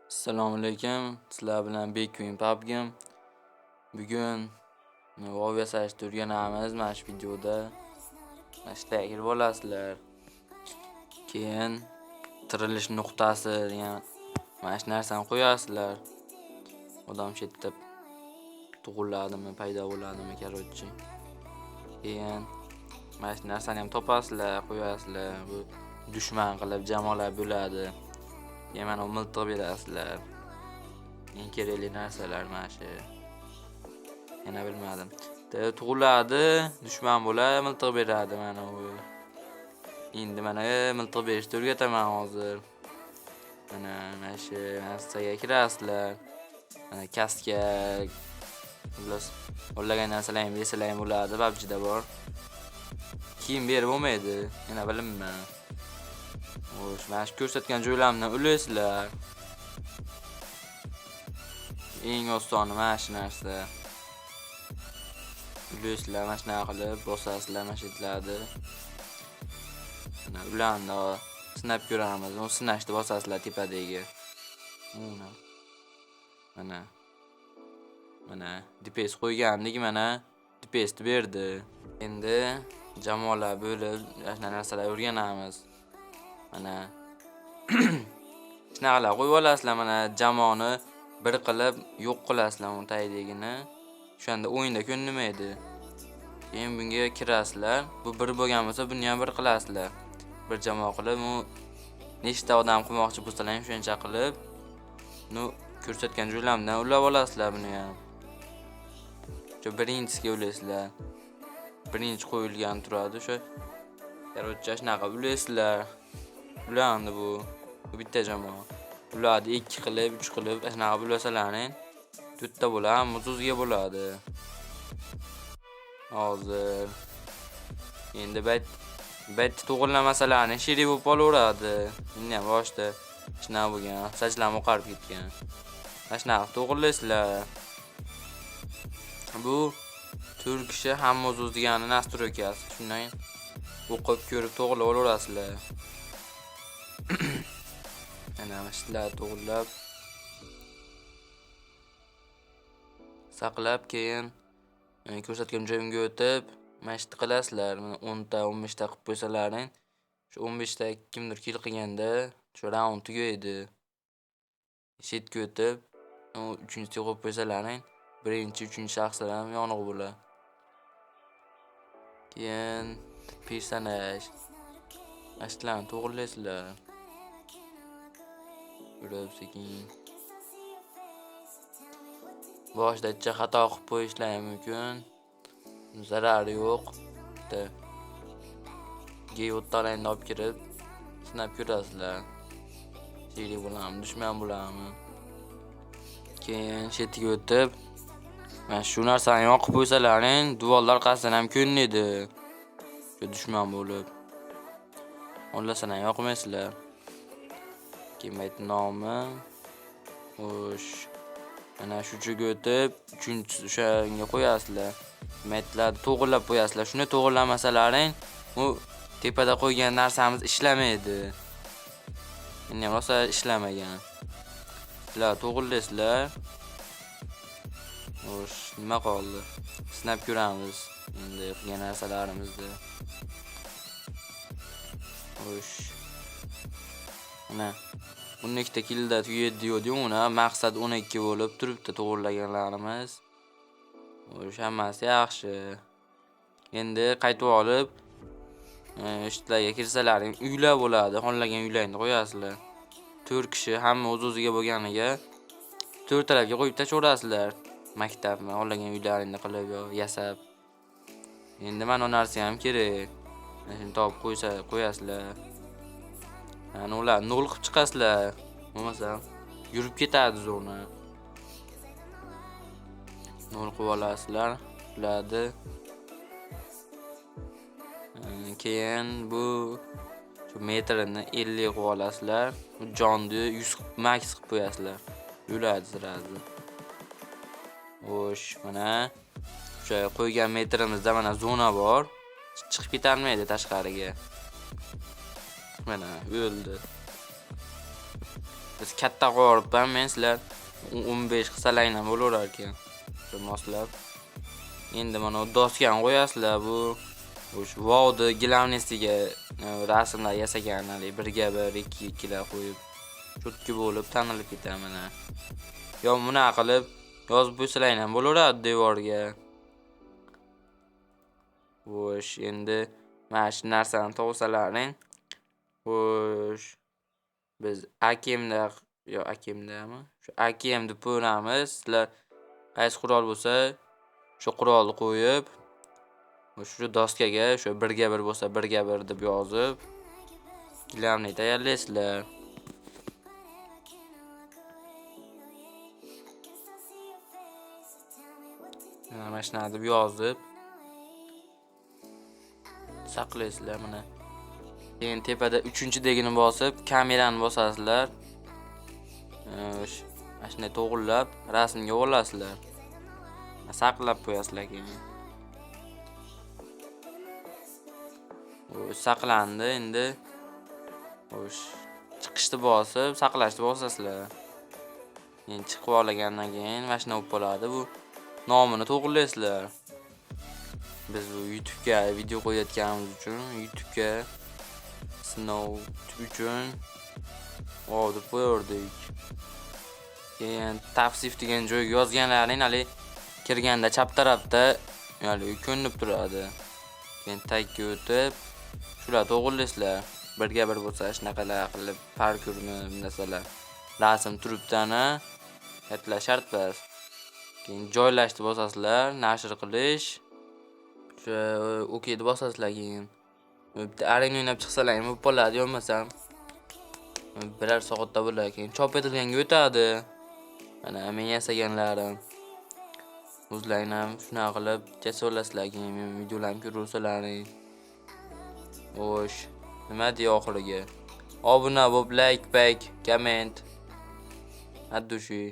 Assalomu alaykum. Sizlar bilan Bekuyim PUBG'im. Bugun vov yasashni o'rganamiz. Mana shu videoda mana shu tagiga kirib olasizlar. Keyin tirilish nuqtasi degan mana shu narsani qo'yasizlar. Odam chetda tug'iladimi, paydo bo'ladimi, короче. Keyin mana shu narsani ham topasizlar, qo'yasizlar. Bu dushman qilib jamoalar bo'ladi. Keyin mana miltiq berasizlar. Eng kerakli narsalar mana shu. Yana bilmadim. Tug'iladi, dushman bo'ladi, miltiq beradi mana u. Endi mana miltiq berishni o'rgataman hozir. Mana shu narsaga kirasizlar. Mana kaska, xullas, o'ylagan narsalar ham besalar ham bo'ladi, PUBG'da bor. Kiyim berib bo'lmaydi, yana bilinman. Xo'sh, mana shu ko'rsatgan joylarimdan ulasizlar. Eng osoni mana shu narsa. Ulasizlar, mana shunaqa qilib bosasizlar mashitlarni. Mana ularni sinab ko'ramiz. Uni sinashni bosasizlar tepadagi. Mana DPS qo'ygandik, mana DPS berdi. Endi jamoalar bo'lib, mana narsalar o'rganamiz. Mana shunaqa qo'yib olasizlar, mana jamoani bir qilib yo'q qilasizlar uni tagidagini. O'shanda o'yinda ko'nmaydi. Keyin bunga kirasizlar. Bu bir bo'lgan bo'lsa, buni ham bir qilasizlar. Bir jamoa qilib, u nechta odam qilmoqchi bo'lsalar ham shuncha qilib, ko'rsatgan joylarimdan ulab olasizlar buni ham. Shu birinchisiga ulasizlar. Birinchi qo'yilgan turadi o'sha. Короче, shunaqa ulasizlar. Ularni bu bitta jamoa. Ularni 2 qilib, 3 qilib shunaqa bulasalaring, 4 ta bo'ladi, muzuzga bo'ladi. Hozir endi bet to'g'rilamasalarni shiri bo'lib qolaveradi. Endi ham boshda shunaqa bo'lgan, sachlarım oqarib ketgan. Mana shunaqa to'g'rilaysizlar. Bu turk kishi hamma o'z degani nastroykasi. Shundan o'qib ko'rib to'g'rilab olaverasizlar. Ana mashitlar to'g'rilab saqlab, keyin ko'rsatgan joyimga o'tib mashit qilasizlar. 10 ta 15 ta qilib qo'ysalaring, shu 15 ta kimdir kill qilganda shu raund tugaydi. Chetga o'tib 3-chi qo'yib qo'ysalaring, birinchi, 3-chi shaxslar ham yoniq bo'ladi. Keyin personaj mashitlarni to'g'rilaysizlar. Sekin. Boshda xato qilib qo'yishlar mumkin. Zarari yo'q. G o'ttalarni olib kirib, sinab ko'rasizlar. Sherik bo'ladimi, dushman bo'ladimi? Keyin chetiga o'tib, mana shu narsani yoqib qo'ysalaring, duvallar qasdan ham ko'rinadi. Shu dushman bo'lib. O'nlasini yoqmaysizlar. Keyin nomi. Xo'sh. Mana shu joyga o'tib, 3-chi o'shanga qo'yasizlar. Metlarni to'g'rilab qo'yasizlar. Shuni to'g'rilamasalaring, u tepada qo'ygan narsamiz ishlamaydi. Endi ham rosa ishlamagan. Sizlar to'g'rilaysizlar. Xo'sh, nima qoldi? Sinab ko'ramiz endi qilgan narsalarimizni. Xo'sh. Mana 12 ta killda tugaydi dedim, uni maqsad 12 bo'lib turibdi to'g'rilaganlarimiz. Xo'sh, hammasi yaxshi. Endi qaytib olib, ishlarga kirsalaring, uylar bo'ladi. Xohlagan uylarni qo'yasizlar. 4 kishi hamma o'z-o'ziga bo'lganiga 4 tarafga qo'yib tashaverasizlar. Maktabni xohlagan uylarini qilib yasab. Endi mana bu narsa ham kerak. Mana shuni topib qo'yasizlar. Ana ular nol qilib chiqasizlar. Bo'lmasa yurib ketadi zona. Nol qilib olasizlar. Ularni. Keyin bu shu metrini 50 qilib olasizlar. Bu jonni 100 max qilib qo'yasizlar. Yuradi zirazi. Xo'sh, mana o'sha qo'ygan metrimizda mana zona bor. Chiqib biz katta qoribman, men sizlar 15 qilsalaringdan bo'laverar ekan. Shu moslab. Endi mana doskani qo'yasizlar bu. O'sha vovni glavnesiga rasmlar yasaganlar, 1 2 qo'yib cho'tki bo'lib tanilib ketadi mana. Yo buna qilib yozib qo'ysalaring ham bo'laveradi devorga. Xo'sh, endi mana shu narsani topsalaring. Xo'sh, biz akimdami? Shu akim deb qo'yamiz. Sizlar qaysi qurol bo'lsa, shu qurolni qo'yib, shu doskaga shu 1 bo'lsa 1 deb yozib, glavni tayyorlaysizlar. Mana shuni deb yozib saqlaysizlar mana. Keyin tepada 3-degini bosib, kamerani bosasizlar. Mana shunday to'g'rilab, rasmga olasizlar. Saqlab qo'yasizlar keyin. Saqlandi endi. Xo'sh, chiqishni bosib, saqlashni bosasizlar. Endi chiqib olgandan keyin mashina bo'lib qoladi. Bu nomini to'g'rilaysizlar. Biz bu YouTube'ga video qo'yayotganimiz uchun, YouTube'ga sinov uchun deb qo'yardik. Keyin tavsif degan joyga yozganlaring hali kirganda chap tarafda ya'ni ko'rinib turadi. Keyin tagga o'tib, shular to'g'rilaysizlar. 1 bo'lsa shunaqalar qilib parkurni masalan rasm turibdani aytlar shart emas. Keyin joylashni bosasizlar, nashr qilish. O'sha OK'ni bosasizlar keyin. Bitta arang o'ynab chiqsalar ham bo'lib qoladi, yo'lmasam. 1 soatda bo'ladi. Keyin chop etilganga o'tadi. Mana men yasaganlarim. O'zlaring ham shuna qilib jasolasizlar, keyin men videolarimni ko'rsalaring. Xo'sh, nima deya oxiriga? Obuna bo'lib, like, komment. Addushi.